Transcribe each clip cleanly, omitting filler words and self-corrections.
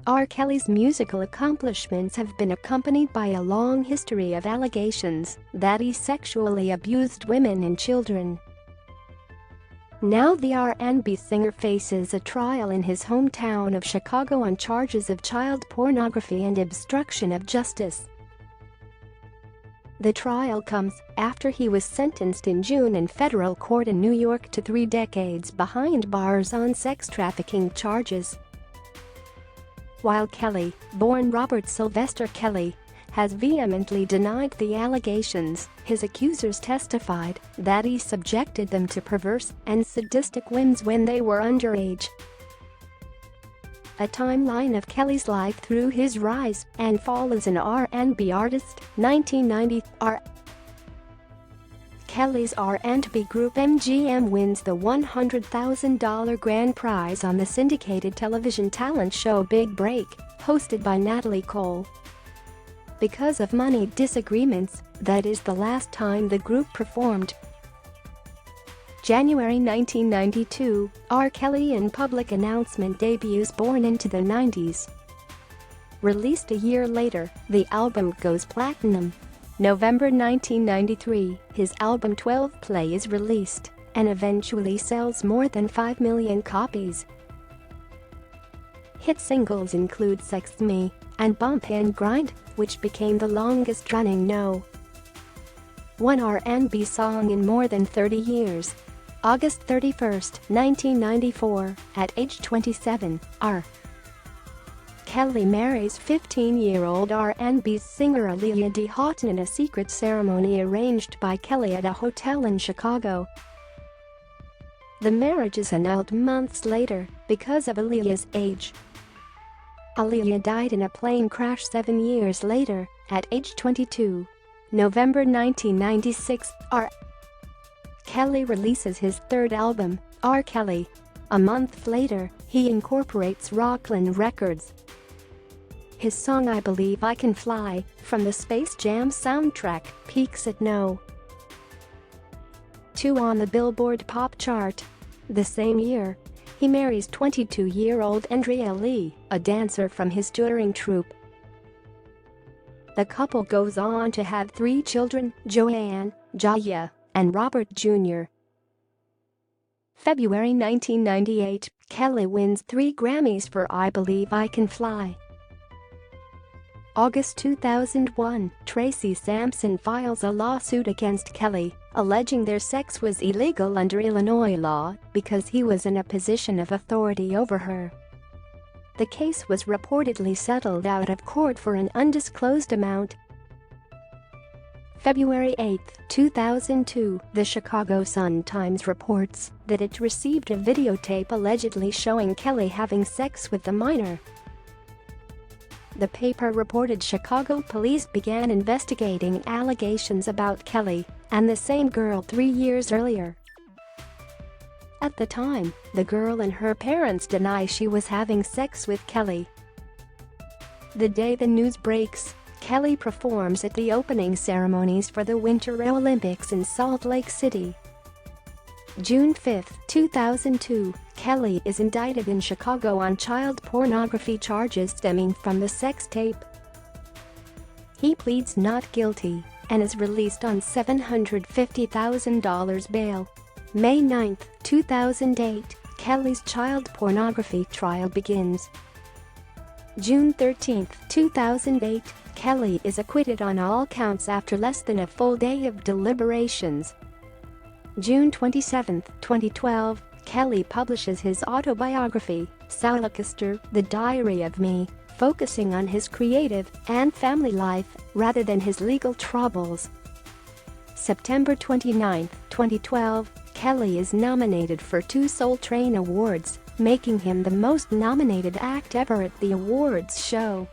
R. Kelly's musical accomplishments have been accompanied by a long history of allegations that he sexually abused women and children. Now the R&B singer faces a trial in his hometown of Chicago on charges of child pornography and obstruction of justice. The trial comes after he was sentenced in June in federal court in New York to 3 decades behind bars on sex trafficking charges. While Kelly, born Robert Sylvester Kelly, has vehemently denied the allegations, his accusers testified that he subjected them to perverse and sadistic whims when they were underage. A timeline of Kelly's life through his rise and fall as an R&B artist, 1990. Kelly's R&B group MGM wins the $100,000 grand prize on the syndicated television talent show Big Break, hosted by Natalie Cole. Because of money disagreements, that is the last time the group performed. January 1992, R. Kelly in public announcement debuts Born into the 90s. Released a year later, the album goes platinum. November 1993, his album 12 Play is released and eventually sells more than 5 million copies. Hit singles include Sex Me and Bump and Grind, which became the longest-running No. 1 R&B song in more than 30 years. August 31, 1994, at age 27, R. Kelly marries 15-year-old R&B singer Aaliyah D. Houghton in a secret ceremony arranged by Kelly at a hotel in Chicago. The marriage is annulled months later because of Aaliyah's age. Aaliyah died in a plane crash 7 years later, at age 22. November 1996, R. Kelly releases his third album, R. Kelly. A month later, he incorporates Rockland Records. His song I Believe I Can Fly, from the Space Jam soundtrack, peaks at No. 2 on the Billboard pop chart. The same year, he marries 22-year-old Andrea Lee, a dancer from his touring troupe. The couple goes on to have 3 children, Joanne, Jaya, and Robert Jr. February 1998, Kelly wins 3 Grammys for I Believe I Can Fly. August 2001, Tracy Sampson files a lawsuit against Kelly, alleging their sex was illegal under Illinois law because he was in a position of authority over her. The case was reportedly settled out of court for an undisclosed amount. February 8, 2002, the Chicago Sun-Times reports that it received a videotape allegedly showing Kelly having sex with a minor. The paper reported Chicago police began investigating allegations about Kelly and the same girl 3 years earlier. At the time, the girl and her parents deny she was having sex with Kelly. The day the news breaks, Kelly performs at the opening ceremonies for the Winter Olympics in Salt Lake City. June 5, 2002, Kelly is indicted in Chicago on child pornography charges stemming from the sex tape. He pleads not guilty and is released on $750,000 bail. May 9, 2008, Kelly's child pornography trial begins. June 13, 2008, Kelly is acquitted on all counts after less than a full day of deliberations. June 27, 2012, Kelly publishes his autobiography, Soulicaster, The Diary of Me, focusing on his creative and family life rather than his legal troubles. September 29, 2012, Kelly is nominated for 2 Soul Train Awards, making him the most nominated act ever at the awards show.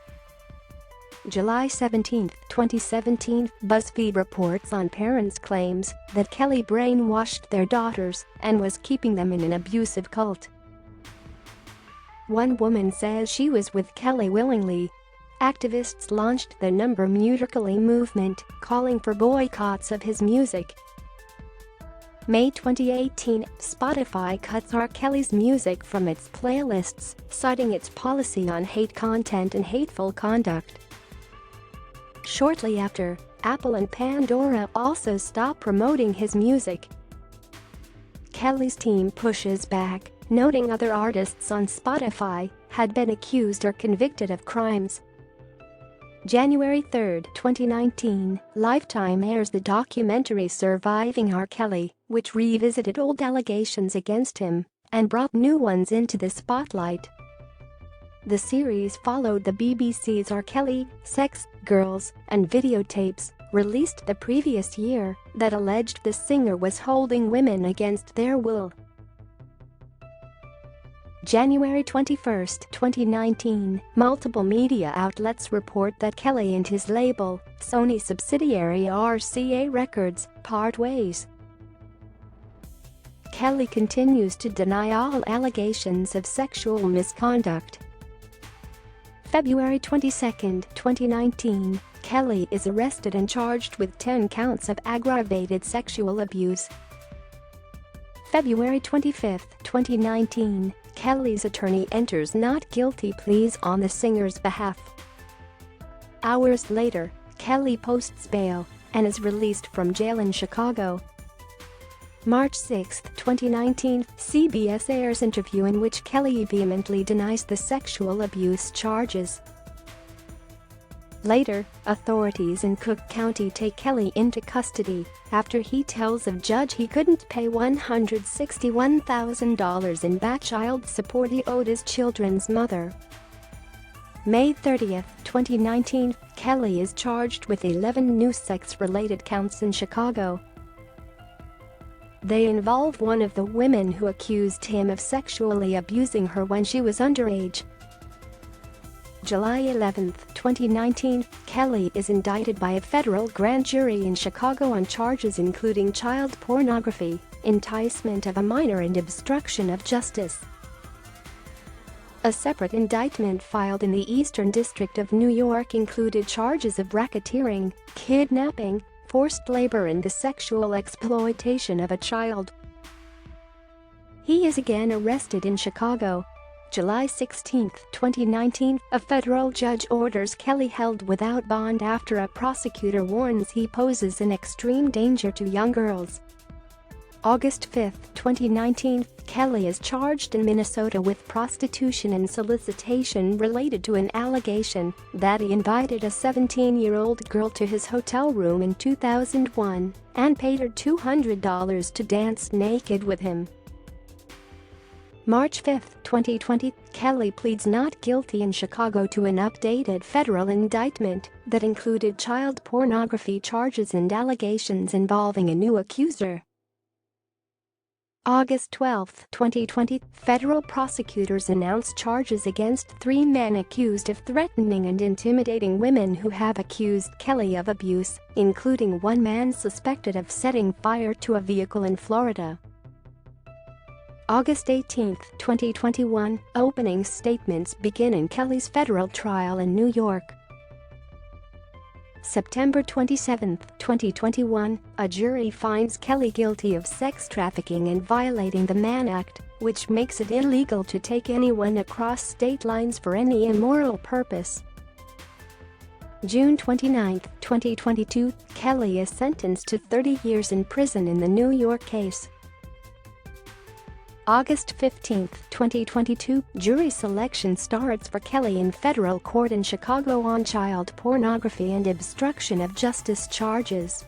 July 17, 2017, BuzzFeed reports on parents' claims that Kelly brainwashed their daughters and was keeping them in an abusive cult. One woman says she was with Kelly willingly. Activists launched the Number Musically movement, calling for boycotts of his music. May 2018, Spotify cuts R. Kelly's music from its playlists, citing its policy on hate content and hateful conduct. Shortly after, Apple and Pandora also stopped promoting his music. Kelly's team pushes back, noting other artists on Spotify had been accused or convicted of crimes. January 3, 2019, Lifetime airs the documentary Surviving R. Kelly, which revisited old allegations against him and brought new ones into the spotlight. The series followed the BBC's R. Kelly, Sex, Girls, and Videotapes, released the previous year, that alleged the singer was holding women against their will. January 21, 2019, multiple media outlets report that Kelly and his label, Sony subsidiary RCA Records, part ways. Kelly continues to deny all allegations of sexual misconduct. February 22, 2019, Kelly is arrested and charged with 10 counts of aggravated sexual abuse. February 25, 2019, Kelly's attorney enters not guilty pleas on the singer's behalf. Hours later, Kelly posts bail and is released from jail in Chicago. March 6, 2019, CBS airs interview in which Kelly vehemently denies the sexual abuse charges. Later, authorities in Cook County take Kelly into custody after he tells a judge he couldn't pay $161,000 in back child support he owed his children's mother. May 30, 2019, Kelly is charged with 11 new sex-related counts in Chicago. They involve one of the women who accused him of sexually abusing her when she was underage. July 11, 2019, Kelly is indicted by a federal grand jury in Chicago on charges including child pornography, enticement of a minor and obstruction of justice. A separate indictment filed in the Eastern District of New York included charges of racketeering, kidnapping, forced labor and the sexual exploitation of a child. He is again arrested in Chicago. July 16, 2019, a federal judge orders Kelly held without bond after a prosecutor warns he poses an extreme danger to young girls. August 5, 2019, Kelly is charged in Minnesota with prostitution and solicitation related to an allegation that he invited a 17-year-old girl to his hotel room in 2001 and paid her $200 to dance naked with him. March 5, 2020, Kelly pleads not guilty in Chicago to an updated federal indictment that included child pornography charges and allegations involving a new accuser. August 12, 2020, federal prosecutors announced charges against 3 men accused of threatening and intimidating women who have accused Kelly of abuse, including one man suspected of setting fire to a vehicle in Florida. August 18, 2021, opening statements begin in Kelly's federal trial in New York. September 27, 2021, a jury finds Kelly guilty of sex trafficking and violating the Mann Act, which makes it illegal to take anyone across state lines for any immoral purpose. June 29, 2022, Kelly is sentenced to 30 years in prison in the New York case. August 15, 2022, jury selection starts for Kelly in federal court in Chicago on child pornography and obstruction of justice charges.